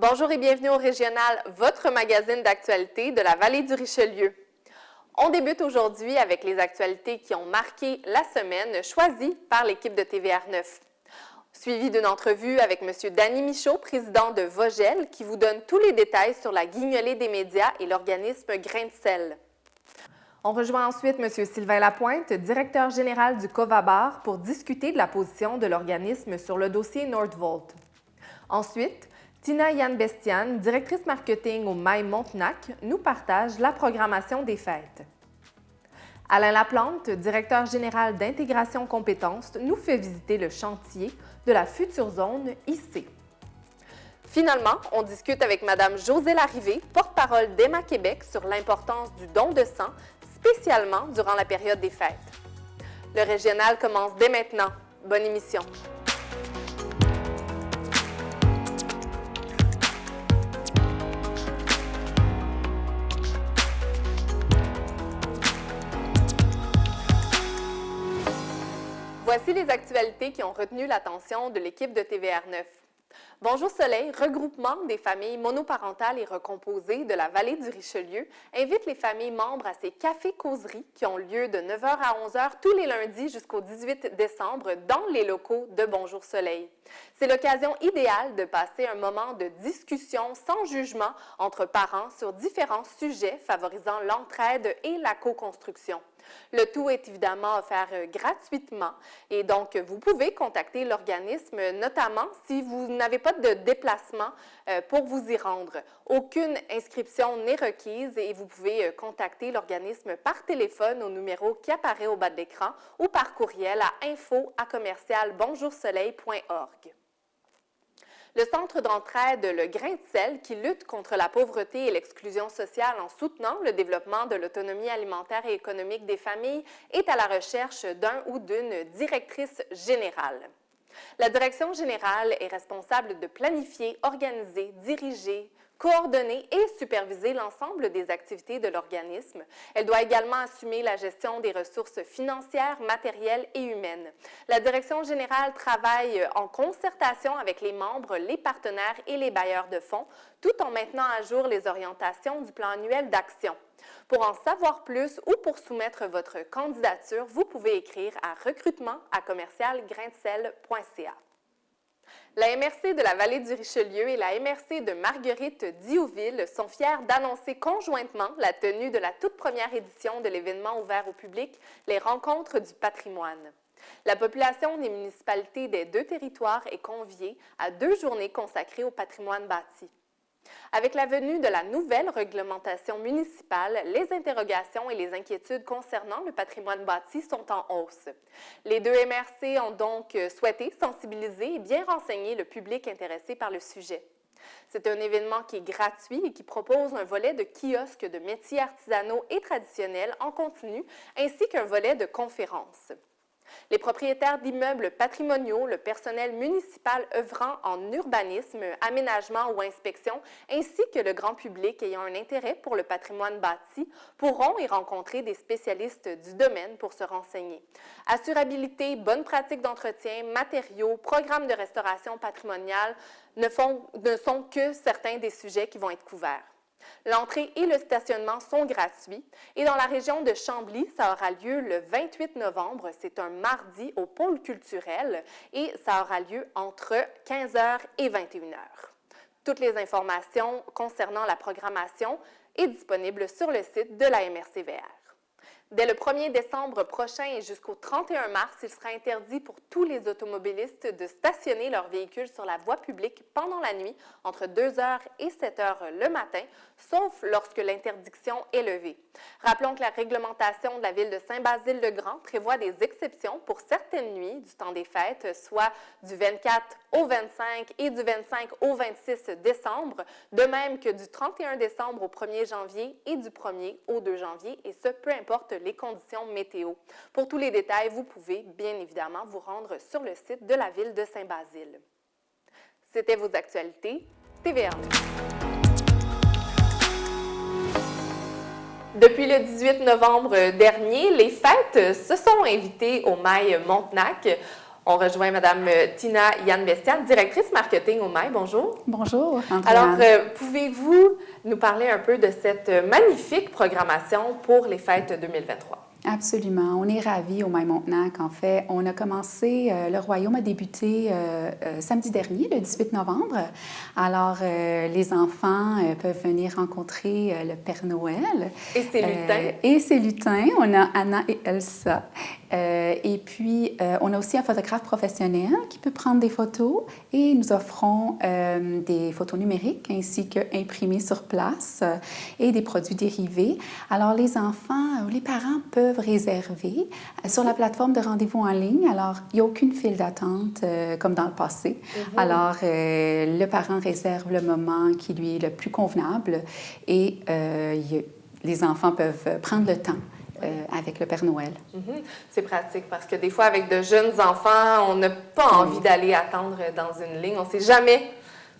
Bonjour et bienvenue au Régional, votre magazine d'actualité de la vallée du Richelieu. On débute aujourd'hui avec les actualités qui ont marqué la semaine, choisies par l'équipe de TVR9. Suivi d'une entrevue avec M. Danny Michaud, président de Vogel, qui vous donne tous les détails sur la guignolée des médias et l'organisme Grain de sel. On rejoint ensuite M. Sylvain Lapointe, directeur général du Covabar, pour discuter de la position de l'organisme sur le dossier Nordvolt. Ensuite, Tina Yann Bestian, directrice marketing au Mail Montenac, nous partage la programmation des fêtes. Alain Laplante, directeur général d'intégration compétences, nous fait visiter le chantier de la future zone IC. Finalement, on discute avec Mme Josée Larrivée, porte-parole d'Emma Québec, sur l'importance du don de sang, spécialement durant la période des fêtes. Le régional commence dès maintenant. Bonne émission! Voici les actualités qui ont retenu l'attention de l'équipe de TVR9. Bonjour Soleil, regroupement des familles monoparentales et recomposées de la vallée du Richelieu, invite les familles membres à ces cafés-causeries qui ont lieu de 9h à 11h tous les lundis jusqu'au 18 décembre dans les locaux de Bonjour Soleil. C'est l'occasion idéale de passer un moment de discussion sans jugement entre parents sur différents sujets favorisant l'entraide et la co-construction. Le tout est évidemment offert gratuitement et donc vous pouvez contacter l'organisme, notamment si vous n'avez pas de déplacement pour vous y rendre. Aucune inscription n'est requise et vous pouvez contacter l'organisme par téléphone au numéro qui apparaît au bas de l'écran ou par courriel à info@bonjoursoleil.org. Le Centre d'entraide Le Grain de sel, qui lutte contre la pauvreté et l'exclusion sociale en soutenant le développement de l'autonomie alimentaire et économique des familles, est à la recherche d'un ou d'une directrice générale. La direction générale est responsable de planifier, organiser, diriger, coordonner et superviser l'ensemble des activités de l'organisme. Elle doit également assumer la gestion des ressources financières, matérielles et humaines. La direction générale travaille en concertation avec les membres, les partenaires et les bailleurs de fonds, tout en maintenant à jour les orientations du plan annuel d'action. Pour en savoir plus ou pour soumettre votre candidature, vous pouvez écrire à recrutement@commercialgrainsel.ca. La MRC de la vallée du Richelieu et la MRC de Marguerite-Diouville sont fiers d'annoncer conjointement la tenue de la toute première édition de l'événement ouvert au public, les Rencontres du patrimoine. La population des municipalités des deux territoires est conviée à 2 journées consacrées au patrimoine bâti. Avec la venue de la nouvelle réglementation municipale, les interrogations et les inquiétudes concernant le patrimoine bâti sont en hausse. Les deux MRC ont donc souhaité sensibiliser et bien renseigner le public intéressé par le sujet. C'est un événement qui est gratuit et qui propose un volet de kiosques de métiers artisanaux et traditionnels en continu, ainsi qu'un volet de conférences. Les propriétaires d'immeubles patrimoniaux, le personnel municipal œuvrant en urbanisme, aménagement ou inspection, ainsi que le grand public ayant un intérêt pour le patrimoine bâti, pourront y rencontrer des spécialistes du domaine pour se renseigner. Assurabilité, bonnes pratiques d'entretien, matériaux, programmes de restauration patrimoniale ne sont que certains des sujets qui vont être couverts. L'entrée et le stationnement sont gratuits et dans la région de Chambly, ça aura lieu le 28 novembre, c'est un mardi au pôle culturel et ça aura lieu entre 15h et 21h. Toutes les informations concernant la programmation sont disponibles sur le site de la MRCVR. Dès le 1er décembre prochain et jusqu'au 31 mars, il sera interdit pour tous les automobilistes de stationner leurs véhicules sur la voie publique pendant la nuit entre 2h et 7h le matin, sauf lorsque l'interdiction est levée. Rappelons que la réglementation de la ville de Saint-Basile-le-Grand prévoit des exceptions pour certaines nuits du temps des fêtes, soit du 24 au 25 et du 25 au 26 décembre, de même que du 31 décembre au 1er janvier et du 1er au 2 janvier, et ce, peu importe les conditions météo. Pour tous les détails, vous pouvez bien évidemment vous rendre sur le site de la ville de Saint-Basile. C'était vos actualités, TVR9. Depuis le 18 novembre dernier, les fêtes se sont invitées au Mail Montenac. On rejoint Mme Tina Yann-Bestian, directrice marketing au MAI. Bonjour. Bonjour, Andréane. Alors, pouvez-vous nous parler un peu de cette magnifique programmation pour les fêtes 2023? Absolument. On est ravis au Maï-Montenac. En fait, on a commencé, le Royaume a débuté samedi dernier, le 18 novembre. Alors, les enfants peuvent venir rencontrer le Père Noël. Et ses lutins. Et ses lutins. On a Anna et Elsa. Et puis, on a aussi un photographe professionnel qui peut prendre des photos et nous offrons des photos numériques ainsi qu'imprimées sur place et des produits dérivés. Alors, les enfants ou les parents peuvent réserver sur la plateforme de rendez-vous en ligne. Alors, il n'y a aucune file d'attente comme dans le passé. Alors, le parent réserve le moment qui lui est le plus convenable et les enfants peuvent prendre le temps avec le Père Noël. C'est pratique parce que des fois, avec de jeunes enfants, on n'a pas envie d'aller attendre dans une ligne. On ne sait jamais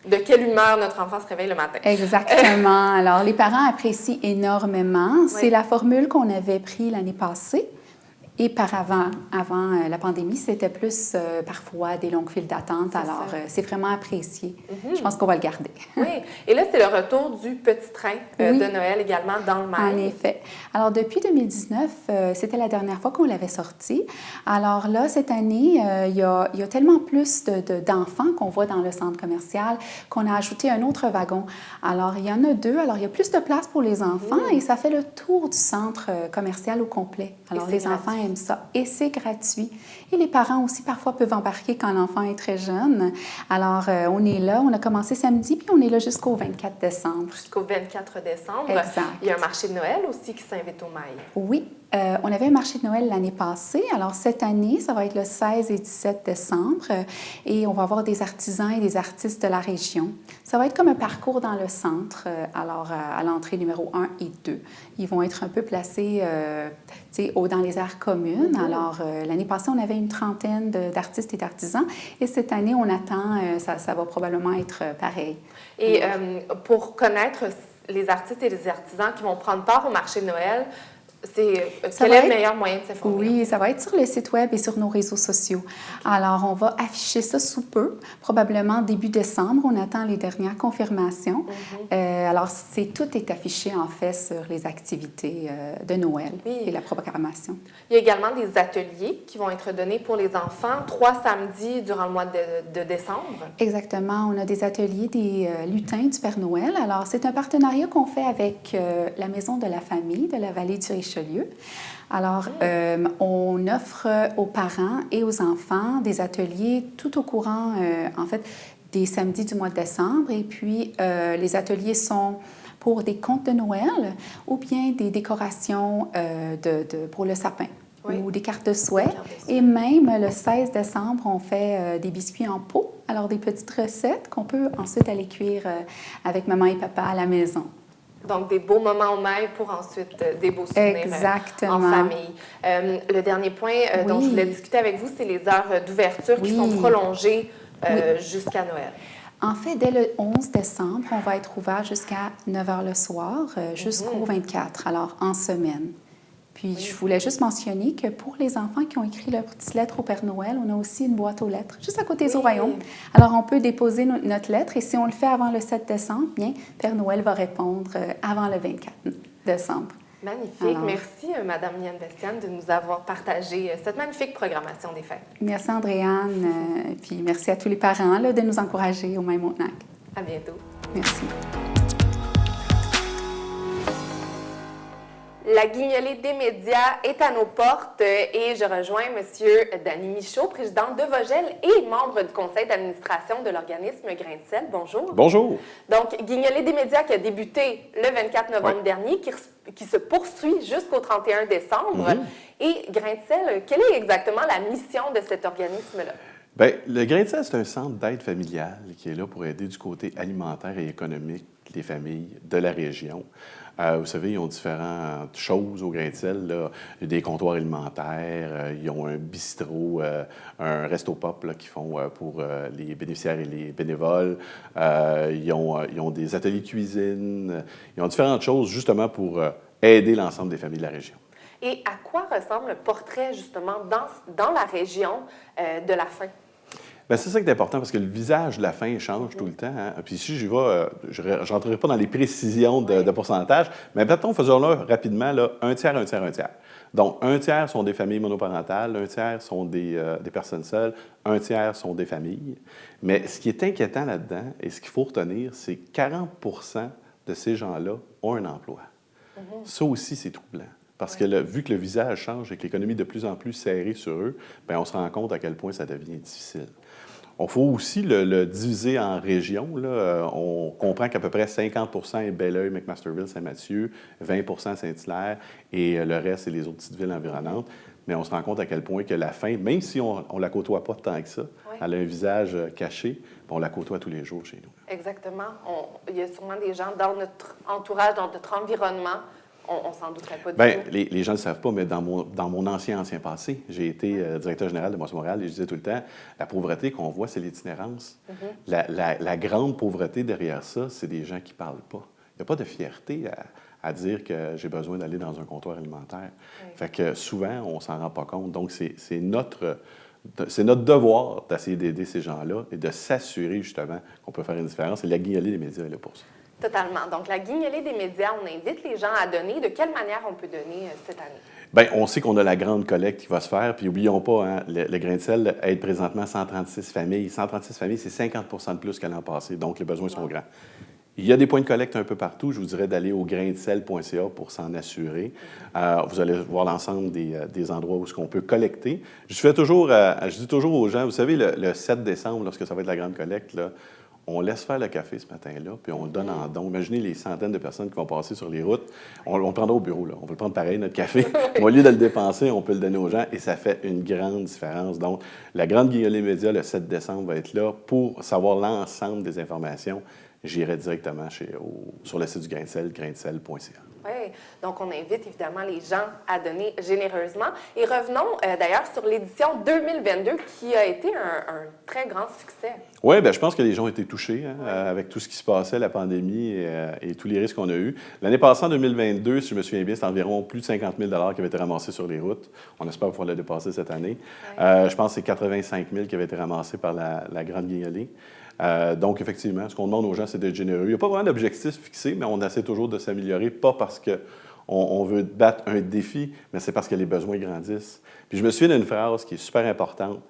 de quelle humeur notre enfant se réveille le matin. Exactement. Alors, les parents apprécient énormément. C'est la formule qu'on avait prise l'année passée. Et avant la pandémie, c'était plus parfois des longues files d'attente. Alors, c'est vraiment apprécié. Je pense qu'on va le garder. Oui. Et là, c'est le retour du petit train de Noël également dans le Maï. En effet. Alors, depuis 2019, c'était la dernière fois qu'on l'avait sorti. Alors là, cette année, il y a tellement plus d'enfants qu'on voit dans le centre commercial qu'on a ajouté un autre wagon. Alors, il y en a 2. Alors, il y a plus de place pour les enfants et ça fait le tour du centre commercial au complet. Alors, les enfants aiment ça. Et c'est gratuit. Et les parents aussi, parfois, peuvent embarquer quand l'enfant est très jeune. Alors, on est là. On a commencé samedi, puis on est là jusqu'au 24 décembre. Jusqu'au 24 décembre. Exact. Il y a un marché de Noël aussi qui s'invite au Maï. Oui. On avait un marché de Noël l'année passée. Alors, cette année, ça va être le 16 et 17 décembre. Et on va avoir des artisans et des artistes de la région. Ça va être comme un parcours dans le centre, alors à l'entrée numéro 1 et 2. Ils vont être un peu placés dans les aires communes. Alors, l'année passée, on avait une trentaine d'artistes et d'artisans. Et cette année, on attend, ça va probablement être pareil. Et pour connaître les artistes et les artisans qui vont prendre part au marché de Noël, quel est le meilleur moyen de s'informer? Oui, ça va être sur le site Web et sur nos réseaux sociaux. Alors, on va afficher ça sous peu, probablement début décembre. On attend les dernières confirmations. Alors, tout est affiché, en fait, sur les activités de Noël et la programmation. Il y a également des ateliers qui vont être donnés pour les enfants 3 samedis durant le mois de décembre. Exactement. On a des ateliers des lutins du Père Noël. Alors, c'est un partenariat qu'on fait avec la Maison de la famille de la vallée du Richelieu. Alors, on offre aux parents et aux enfants des ateliers tout au courant, en fait, des samedis du mois de décembre. Et puis, les ateliers sont pour des contes de Noël ou bien des décorations pour le sapin. Ou des cartes de souhait. Et même le 16 décembre, on fait des biscuits en pot. Alors, des petites recettes qu'on peut ensuite aller cuire avec maman et papa à la maison. Donc, des beaux moments au Maï pour ensuite des beaux souvenirs en famille. Le dernier point dont je voulais discuter avec vous, c'est les heures d'ouverture qui sont prolongées jusqu'à Noël. En fait, dès le 11 décembre, on va être ouvert jusqu'à 9 h le soir, jusqu'au 24, alors en semaine. Puis, je voulais juste mentionner que pour les enfants qui ont écrit leur petite lettre au Père Noël, on a aussi une boîte aux lettres, juste à côté du Royaume. Alors, on peut déposer notre lettre et si on le fait avant le 7 décembre, bien, Père Noël va répondre avant le 24 décembre. Magnifique. Alors, merci, Mme Yann-Bestian, de nous avoir partagé cette magnifique programmation des fêtes. Merci, Andréane. Puis, merci à tous les parents de nous encourager au Maï-Montenac. À bientôt. Merci. La guignolée des médias est à nos portes et je rejoins M. Danny Michaud, président de Vogel et membre du conseil d'administration de l'organisme Grain de sel. Bonjour. Bonjour. Donc, guignolée des médias qui a débuté le 24 novembre dernier, qui se poursuit jusqu'au 31 décembre. Et Grain de sel, quelle est exactement la mission de cet organisme-là? Bien, le Grain de sel, c'est un centre d'aide familiale qui est là pour aider du côté alimentaire et économique les familles de la région. Vous savez, ils ont différentes choses au Grain de sel, là. Des comptoirs alimentaires, ils ont un bistrot, un resto-pop qu'ils font pour les bénéficiaires et les bénévoles. Ils ont des ateliers de cuisine. Ils ont différentes choses justement pour aider l'ensemble des familles de la région. Et à quoi ressemble le portrait, justement, dans la région de la faim? Bien, c'est ça qui est important parce que le visage de la faim change tout le temps. Hein. Puis ici, je n'entrerai pas dans les précisions de pourcentage, mais mettons, faisons-le rapidement, là, un tiers, un tiers, un tiers. Donc, un tiers sont des familles monoparentales, un tiers sont des personnes seules, un tiers sont des familles. Mais ce qui est inquiétant là-dedans, et ce qu'il faut retenir, c'est que 40 de ces gens-là ont un emploi. Ça aussi, c'est troublant. Parce que vu que le visage change et que l'économie est de plus en plus serrée sur eux, bien, on se rend compte à quel point ça devient difficile. Il faut aussi le diviser en régions. Là. On comprend qu'à peu près 50 est Belleuil, McMasterville, Saint-Mathieu, 20 Saint-Hilaire et le reste, c'est les autres petites villes environnantes. Mais on se rend compte à quel point que la faim, même si on ne la côtoie pas tant que ça, elle a un visage caché, on la côtoie tous les jours chez nous. Exactement. Il y a sûrement des gens dans notre entourage, dans notre environnement. On s'en douterait pas du tout. Les gens ne le savent pas, mais dans mon ancien passé, j'ai été directeur général de Montmoral et je disais tout le temps, la pauvreté qu'on voit, c'est l'itinérance. La grande pauvreté derrière ça, c'est des gens qui ne parlent pas. Il n'y a pas de fierté à dire que j'ai besoin d'aller dans un comptoir alimentaire. Fait que souvent, on ne s'en rend pas compte. Donc, c'est notre devoir d'essayer d'aider ces gens-là et de s'assurer justement qu'on peut faire une différence. Et la guignolée des médias est là pour ça. Totalement. Donc, la guignolée des médias, on invite les gens à donner. De quelle manière on peut donner cette année? Bien, on sait qu'on a la grande collecte qui va se faire. Puis, n'oublions pas, hein, le grain de sel aide présentement 136 familles. 136 familles, c'est 50 de plus qu'à l'an passé. Donc, les besoins sont grands. Il y a des points de collecte un peu partout. Je vous dirais d'aller au graindesel.ca pour s'en assurer. Vous allez voir l'ensemble des endroits où on peut collecter. Je dis toujours aux gens, vous savez, le 7 décembre, lorsque ça va être la grande collecte, là, on laisse faire le café ce matin-là, puis on le donne en don. Imaginez les centaines de personnes qui vont passer sur les routes. On le prendra au bureau, là. On va le prendre pareil, notre café. Au lieu de le dépenser, on peut le donner aux gens et ça fait une grande différence. Donc, la grande guignolée média, le 7 décembre, va être là pour savoir l'ensemble des informations. J'irai directement sur le site du graindesel, graindesel.ca. Oui, donc on invite évidemment les gens à donner généreusement. Et revenons d'ailleurs sur l'édition 2022 qui a été un très grand succès. Oui, bien, je pense que les gens ont été touchés avec tout ce qui se passait, la pandémie et tous les risques qu'on a eus. L'année passée, en 2022, si je me souviens bien, c'est environ plus de 50 000 qui avaient été ramassés sur les routes. On espère pouvoir le dépasser cette année. Je pense que c'est 85 000 qui avaient été ramassés par la Grande Guignolée. Donc, effectivement, ce qu'on demande aux gens, c'est d'être généreux. Il n'y a pas vraiment d'objectif fixé, mais on essaie toujours de s'améliorer, pas parce qu'on veut battre un défi, mais c'est parce que les besoins grandissent. Puis je me souviens d'une phrase qui est super importante,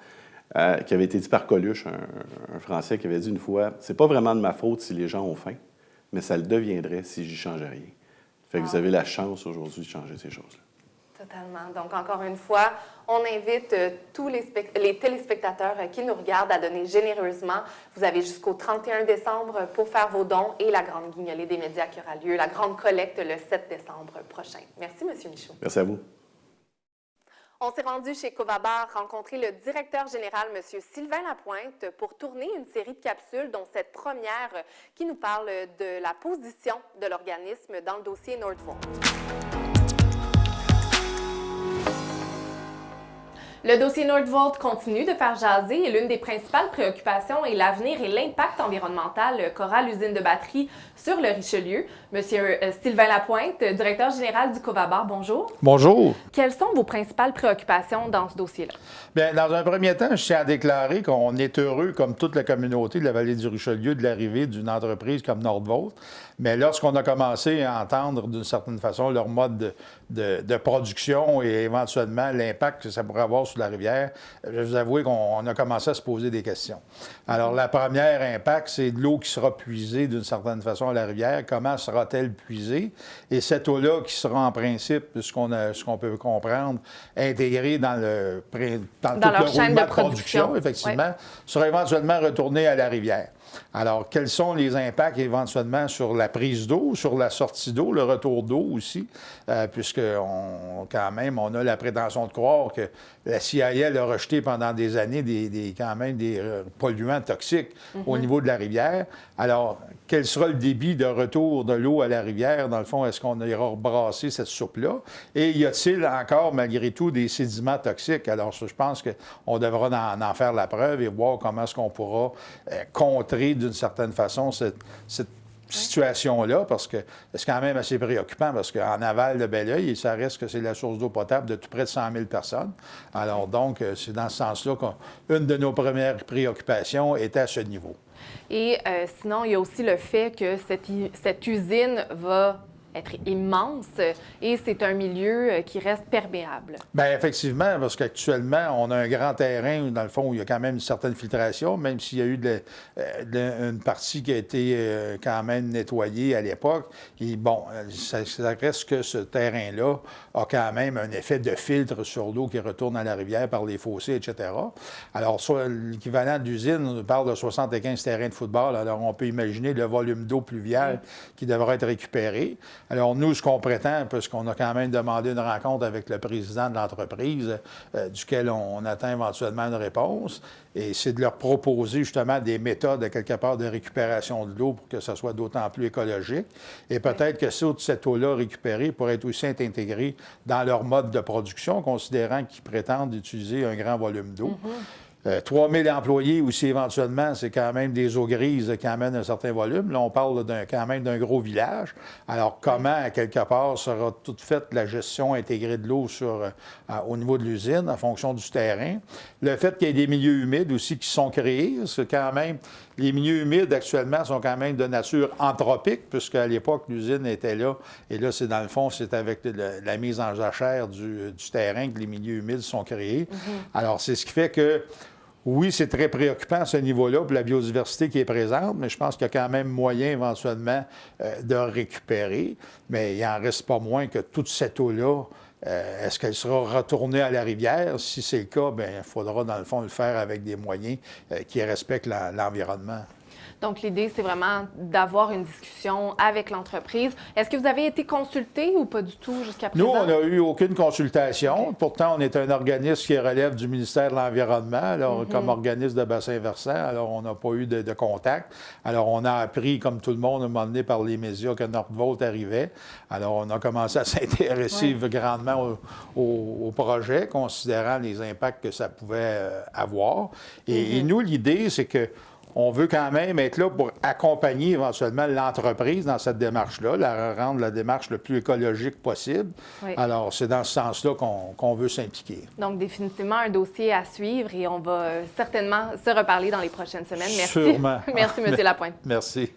qui avait été dite par Coluche, un Français, qui avait dit une fois, « C'est pas vraiment de ma faute si les gens ont faim, mais ça le deviendrait si j'y changeais rien. » Fait que vous avez la chance aujourd'hui de changer ces choses-là. Totalement. Donc, encore une fois, on invite tous les téléspectateurs qui nous regardent à donner généreusement. Vous avez jusqu'au 31 décembre pour faire vos dons et la grande guignolée des médias qui aura lieu, la grande collecte le 7 décembre prochain. Merci, M. Michaud. Merci à vous. On s'est rendu chez Covabar rencontrer le directeur général, M. Sylvain Lapointe, pour tourner une série de capsules, dont cette première qui nous parle de la position de l'organisme dans le dossier Nordvolt. Le dossier Nordvolt continue de faire jaser et l'une des principales préoccupations est l'avenir et l'impact environnemental qu'aura l'usine de batterie sur le Richelieu. Monsieur Sylvain Lapointe, directeur général du Covabar, bonjour. Bonjour. Quelles sont vos principales préoccupations dans ce dossier-là? Bien, dans un premier temps, je tiens à déclarer qu'on est heureux, comme toute la communauté de la vallée du Richelieu, de l'arrivée d'une entreprise comme Nordvolt. Mais lorsqu'on a commencé à entendre d'une certaine façon leur mode de production et éventuellement l'impact que ça pourrait avoir sur la rivière, je vais vous avouer qu'on a commencé à se poser des questions. Alors, la première impact, c'est de l'eau qui sera puisée d'une certaine façon à la rivière. Comment sera-t-elle puisée? Et cette eau-là qui sera en principe, ce qu'on peut comprendre, intégrée dans tout le roulement de production, effectivement, sera éventuellement retournée à la rivière. Alors, quels sont les impacts éventuellement sur la prise d'eau, sur la sortie d'eau, le retour d'eau aussi, puisque quand même, on a la prétention de croire que la CIL a rejeté pendant des années quand même des polluants toxiques au niveau de la rivière. Alors, quel sera le débit de retour de l'eau à la rivière? Dans le fond, est-ce qu'on ira brasser cette soupe-là? Et y a-t-il encore, malgré tout, des sédiments toxiques? Alors, je pense qu'on devra en faire la preuve et voir comment est-ce qu'on pourra contrer d'une certaine façon cette situation-là, parce que c'est quand même assez préoccupant, parce qu'en aval de Belleuil, ça reste que c'est la source d'eau potable de tout près de 100 000 personnes. Alors donc, c'est dans ce sens-là qu'une de nos premières préoccupations était à ce niveau. Et sinon, il y a aussi le fait que cette usine va être immense et c'est un milieu qui reste perméable. Bien, effectivement, parce qu'actuellement, on a un grand terrain, dans le fond, où il y a quand même une certaine filtration, même s'il y a eu une partie qui a été quand même nettoyée à l'époque. Et bon, ça reste que ce terrain-là a quand même un effet de filtre sur l'eau qui retourne à la rivière par les fossés, etc. Alors, sur l'équivalent d'usine, on parle de 75 terrains de football. Alors, on peut imaginer le volume d'eau pluviale qui devra être récupéré. Alors, nous, ce qu'on prétend, parce qu'on a quand même demandé une rencontre avec le président de l'entreprise, duquel on attend éventuellement une réponse, et c'est de leur proposer justement des méthodes, à quelque part, de récupération de l'eau pour que ça soit d'autant plus écologique. Et peut-être que cette eau-là récupérée pourrait être aussi intégrée dans leur mode de production, considérant qu'ils prétendent utiliser un grand volume d'eau. 3 000 employés aussi, éventuellement, c'est quand même des eaux grises qui amènent un certain volume. Là, on parle quand même d'un gros village. Alors, comment, à quelque part, sera toute faite la gestion intégrée de l'eau au niveau de l'usine, en fonction du terrain? Le fait qu'il y ait des milieux humides aussi qui sont créés, c'est quand même... Les milieux humides, actuellement, sont quand même de nature anthropique, puisqu'à l'époque, l'usine était là. Et là, c'est dans le fond, c'est avec la mise en jachère du terrain que les milieux humides sont créés. Alors, c'est ce qui fait que... Oui, c'est très préoccupant à ce niveau-là pour la biodiversité qui est présente, mais je pense qu'il y a quand même moyen éventuellement de récupérer. Mais il n'en reste pas moins que toute cette eau-là, est-ce qu'elle sera retournée à la rivière? Si c'est le cas, bien, il faudra dans le fond le faire avec des moyens qui respectent l'environnement. Donc, l'idée, c'est vraiment d'avoir une discussion avec l'entreprise. Est-ce que vous avez été consulté ou pas du tout jusqu'à présent? Nous, on n'a eu aucune consultation. Okay. Pourtant, on est un organisme qui relève du ministère de l'Environnement, alors comme organisme de bassin versant. Alors, on n'a pas eu de contact. Alors, on a appris, comme tout le monde, à un moment donné, par les médias, que Nordvolt arrivait. Alors, on a commencé à s'intéresser grandement au projet, considérant les impacts que ça pouvait avoir. Et nous, l'idée, c'est que on veut quand même être là pour accompagner éventuellement l'entreprise dans cette démarche-là, rendre la démarche le plus écologique possible. Oui. Alors, c'est dans ce sens-là qu'on veut s'impliquer. Donc, définitivement, un dossier à suivre et on va certainement se reparler dans les prochaines semaines. Merci. Sûrement. Merci, M. Lapointe. Merci.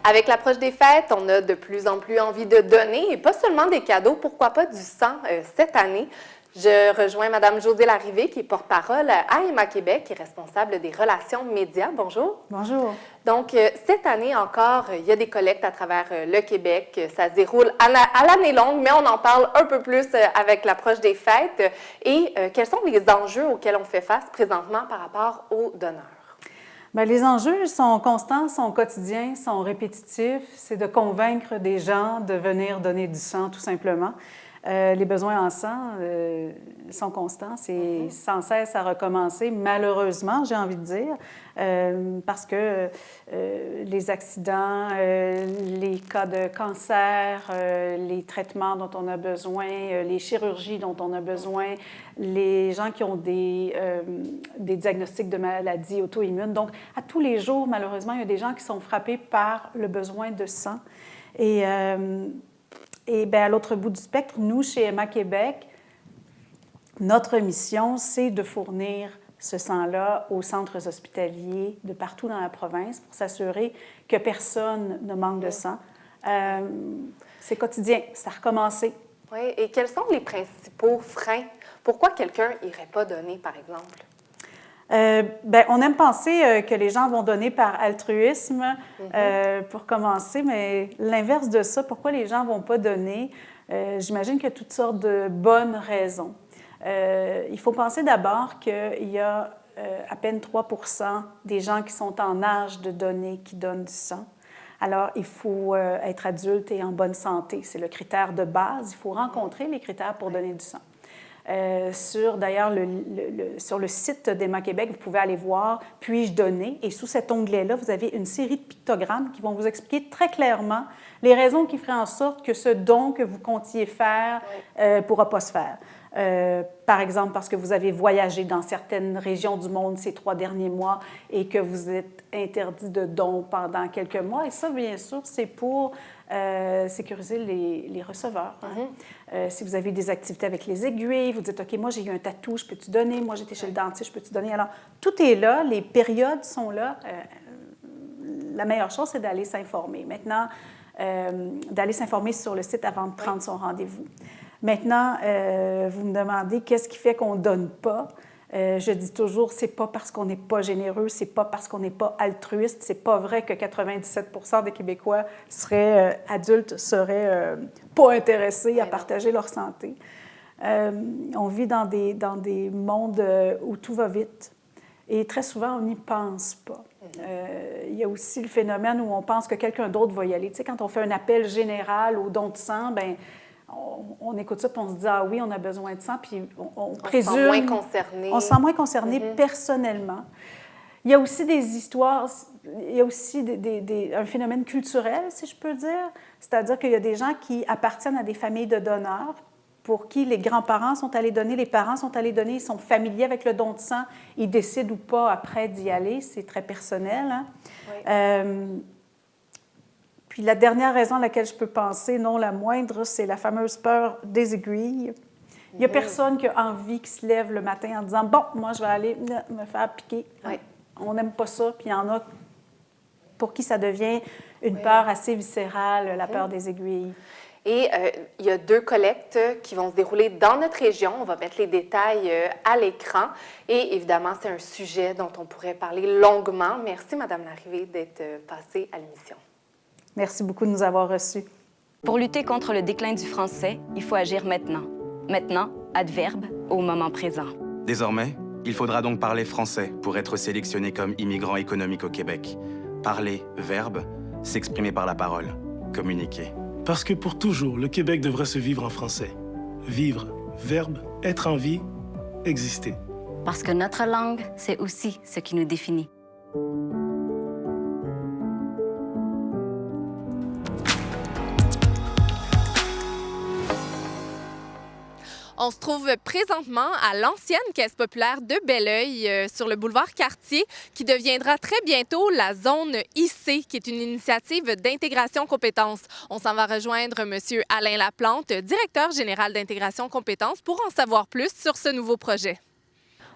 Avec l'approche des fêtes, on a de plus en plus envie de donner, et pas seulement des cadeaux, pourquoi pas du sang cette année. Je rejoins Mme Josée Larrivée, qui est porte-parole à Emma Québec et responsable des relations médias. Bonjour. Bonjour. Donc, cette année encore, il y a des collectes à travers le Québec. Ça se déroule à l'année longue, mais on en parle un peu plus avec l'approche des fêtes. Et quels sont les enjeux auxquels on fait face présentement par rapport aux donneurs? Bien, les enjeux sont constants, sont quotidiens, sont répétitifs. C'est de convaincre des gens de venir donner du sang, tout simplement. Les besoins en sang sont constants. C'est sans cesse à recommencer, malheureusement, j'ai envie de dire, parce que les accidents, les cas de cancer, les traitements dont on a besoin, les chirurgies dont on a besoin, les gens qui ont des diagnostics de maladies auto-immunes. Donc, à tous les jours, malheureusement, il y a des gens qui sont frappés par le besoin de sang. Et bien, à l'autre bout du spectre, nous, chez Emma Québec, notre mission, c'est de fournir ce sang-là aux centres hospitaliers de partout dans la province pour s'assurer que personne ne manque de sang. C'est quotidien, ça a recommencé. Oui, et quels sont les principaux freins? Pourquoi quelqu'un n'irait pas donner, par exemple? Bien, on aime penser que les gens vont donner par altruisme pour commencer, mais l'inverse de ça, pourquoi les gens ne vont pas donner? J'imagine qu'il y a toutes sortes de bonnes raisons. Il faut penser d'abord qu'il y a à peine 3 % des gens qui sont en âge de donner qui donnent du sang. Alors, il faut être adulte et en bonne santé. C'est le critère de base. Il faut rencontrer les critères pour donner du sang. D'ailleurs, sur le site d'Emma Québec, vous pouvez aller voir « Puis-je donner ?» Et sous cet onglet-là, vous avez une série de pictogrammes qui vont vous expliquer très clairement les raisons qui feraient en sorte que ce don que vous comptiez faire ne pourra pas se faire. par exemple parce que vous avez voyagé dans certaines régions du monde ces 3 derniers mois et que vous êtes interdit de dons pendant quelques mois. Et ça, bien sûr, c'est pour sécuriser les receveurs. Hein. Si vous avez des activités avec les aiguilles, vous dites, OK, moi, j'ai eu un tatou, je peux-tu donner? Moi, j'étais chez le dentiste, je peux-tu donner? Alors, tout est là, les périodes sont là. La meilleure chose, c'est d'aller s'informer. Maintenant, d'aller s'informer sur le site avant de prendre son rendez-vous. Maintenant, vous me demandez qu'est-ce qui fait qu'on ne donne pas. Je dis toujours, c'est pas parce qu'on n'est pas généreux, c'est pas parce qu'on n'est pas altruiste. C'est pas vrai que 97 des Québécois adultes seraient pas intéressés à partager leur santé. On vit dans des mondes où tout va vite et très souvent, on n'y pense pas. Il y a aussi le phénomène où on pense que quelqu'un d'autre va y aller. Tu sais, quand on fait un appel général au don de sang, bien, on écoute ça et on se dit « Ah oui, on a besoin de sang », puis on présume... On se sent moins concerné. On se sent moins concerné personnellement. Il y a aussi des histoires, il y a aussi un phénomène culturel, si je peux dire. C'est-à-dire qu'il y a des gens qui appartiennent à des familles de donneurs pour qui les grands-parents sont allés donner, les parents sont allés donner, ils sont familiers avec le don de sang, ils décident ou pas après d'y aller, c'est très personnel. Hein? Oui. Puis la dernière raison à laquelle je peux penser, non la moindre, c'est la fameuse peur des aiguilles. Il n'y a personne qui a envie, qui se lève le matin en disant « Bon, moi, je vais aller me faire piquer. Oui. » On n'aime pas ça, puis il y en a pour qui ça devient une peur assez viscérale, la peur des aiguilles. Et il y a 2 collectes qui vont se dérouler dans notre région. On va mettre les détails à l'écran. Et évidemment, c'est un sujet dont on pourrait parler longuement. Merci, Mme Larrivée, d'être passée à l'émission. Merci beaucoup de nous avoir reçus. Pour lutter contre le déclin du français, il faut agir maintenant. Maintenant, adverbe, au moment présent. Désormais, il faudra donc parler français pour être sélectionné comme immigrant économique au Québec. Parler, verbe, s'exprimer par la parole, communiquer. Parce que pour toujours, le Québec devra se vivre en français. Vivre, verbe, être en vie, exister. Parce que notre langue, c'est aussi ce qui nous définit. On se trouve présentement à l'ancienne Caisse populaire de Belleuil, sur le boulevard Cartier, qui deviendra très bientôt la zone IC, qui est une initiative d'intégration compétences. On s'en va rejoindre M. Alain Laplante, directeur général d'intégration compétences, pour en savoir plus sur ce nouveau projet.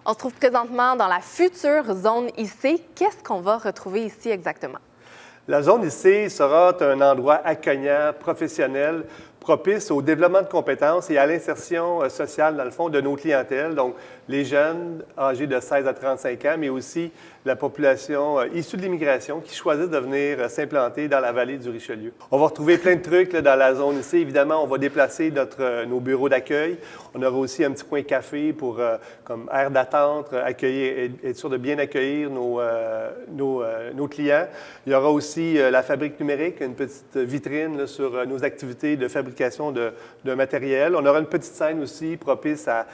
On se trouve présentement dans la future zone IC. Qu'est-ce qu'on va retrouver ici exactement? La zone IC sera un endroit accueillant, professionnel, propice au développement de compétences et à l'insertion sociale, dans le fond, de nos clientèles, donc les jeunes âgés de 16 à 35 ans, mais aussi la population issue de l'immigration qui choisissent de venir s'implanter dans la vallée du Richelieu. On va retrouver plein de trucs là, dans la zone ici. Évidemment, on va déplacer nos bureaux d'accueil. On aura aussi un petit coin café pour, comme aire d'attente, être sûr de bien accueillir nos clients. Il y aura aussi la fabrique numérique, une petite vitrine là, sur nos activités de fabrication de matériel. On aura une petite scène aussi propice à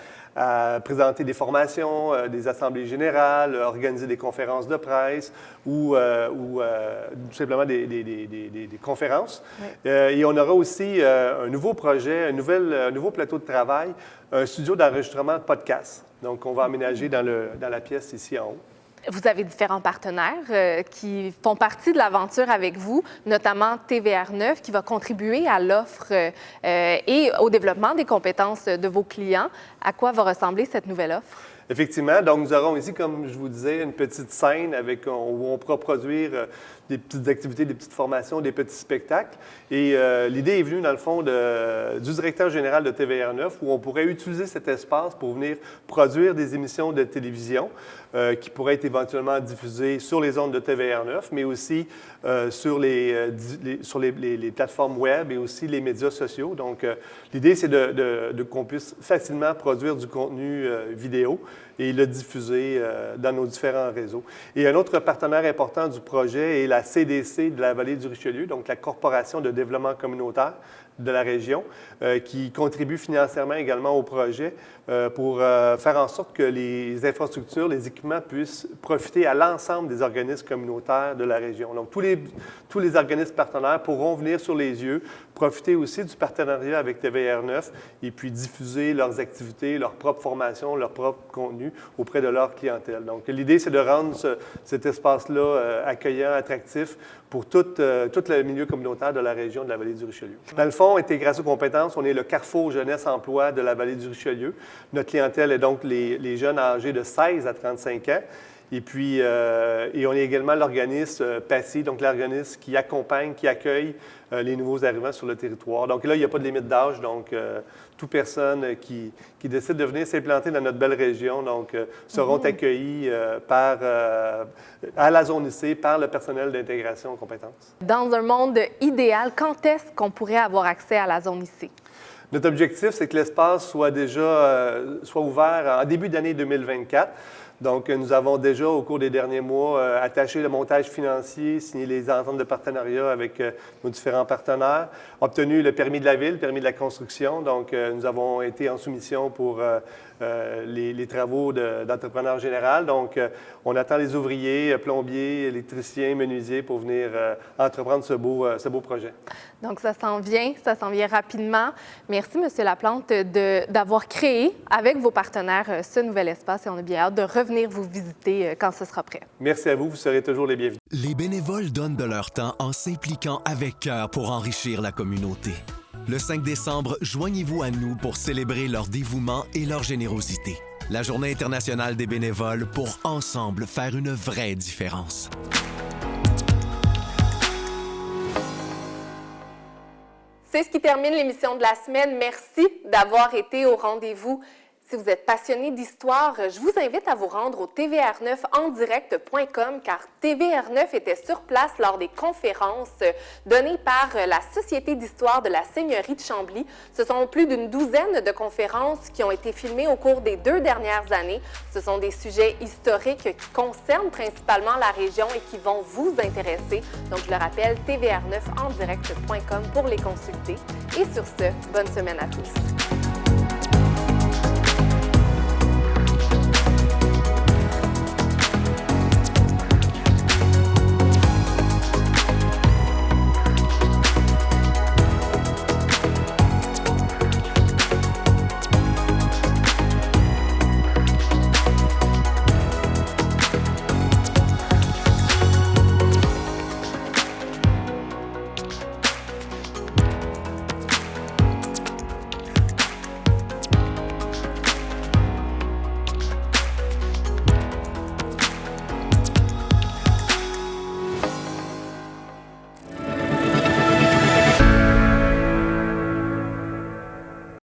présenter des formations, des assemblées générales, organiser des conférences de presse ou tout simplement des conférences. Oui. Et on aura aussi un nouveau projet, un nouveau plateau de travail, un studio d'enregistrement de podcasts. Donc, on va aménager dans la pièce ici en haut. Vous avez différents partenaires qui font partie de l'aventure avec vous, notamment TVR9, qui va contribuer à l'offre et au développement des compétences de vos clients. À quoi va ressembler cette nouvelle offre? Effectivement. Donc, nous aurons ici, comme je vous disais, une petite scène où on pourra produire des petites activités, des petites formations, des petits spectacles. Et l'idée est venue, dans le fond, du directeur général de TVR9, où on pourrait utiliser cet espace pour venir produire des émissions de télévision qui pourraient être éventuellement diffusées sur les ondes de TVR9, mais aussi sur les plateformes web et aussi les médias sociaux. Donc, l'idée, c'est qu'on puisse facilement produire du contenu vidéo et le diffuser dans nos différents réseaux. Et un autre partenaire important du projet est la CDC de la vallée du Richelieu, donc la Corporation de développement communautaire de la région qui contribuent financièrement également au projet pour faire en sorte que les infrastructures, les équipements puissent profiter à l'ensemble des organismes communautaires de la région. Donc, tous les organismes partenaires pourront venir sur les lieux, profiter aussi du partenariat avec TVR9 et puis diffuser leurs activités, leur propre formation, leur propre contenu auprès de leur clientèle. Donc, l'idée, c'est de rendre cet espace-là accueillant, attractif pour tout le milieu communautaire de la région de la vallée du Richelieu. Dans le fond, Intégration Compétences, on est le carrefour jeunesse-emploi de la vallée du Richelieu. Notre clientèle est donc les jeunes âgés de 16 à 35 ans. Et puis, et on est également l'organisme PACI, donc l'organisme qui accompagne, qui accueille les nouveaux arrivants sur le territoire. Donc là, il n'y a pas de limite d'âge, donc toute personne qui décide de venir s'implanter dans notre belle région donc, seront accueillis à la zone IC par le personnel d'intégration en compétences. Dans un monde idéal, quand est-ce qu'on pourrait avoir accès à la zone IC? Notre objectif, c'est que l'espace soit ouvert en début d'année 2024. Donc, nous avons déjà, au cours des derniers mois, attaché le montage financier, signé les ententes de partenariat avec nos différents partenaires, obtenu le permis de la ville, le permis de la construction. Donc, nous avons été en soumission pour les travaux d'entrepreneur général. Donc, on attend les ouvriers, plombiers, électriciens, menuisiers pour venir entreprendre ce beau projet. Donc, ça s'en vient rapidement. Merci, M. Laplante, d'avoir créé avec vos partenaires ce nouvel espace et on a bien hâte de revenir vous visiter quand ce sera prêt. Merci à vous, vous serez toujours les bienvenus. Les bénévoles donnent de leur temps en s'impliquant avec cœur pour enrichir la communauté. Le 5 décembre, joignez-vous à nous pour célébrer leur dévouement et leur générosité. La Journée internationale des bénévoles pour ensemble faire une vraie différence. C'est ce qui termine l'émission de la semaine. Merci d'avoir été au rendez-vous. Si vous êtes passionné d'histoire, je vous invite à vous rendre au tvr9endirect.com car TVR9 était sur place lors des conférences données par la Société d'histoire de la Seigneurie de Chambly. Ce sont plus d'une douzaine de conférences qui ont été filmées au cours des 2 dernières années. Ce sont des sujets historiques qui concernent principalement la région et qui vont vous intéresser. Donc, je le rappelle, tvr9endirect.com pour les consulter. Et sur ce, bonne semaine à tous.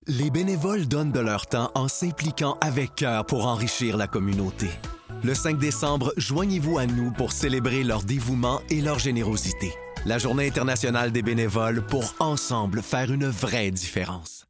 Les bénévoles donnent de leur temps en s'impliquant avec cœur pour enrichir la communauté. Le 5 décembre, joignez-vous à nous pour célébrer leur dévouement et leur générosité. La Journée internationale des bénévoles pour ensemble faire une vraie différence.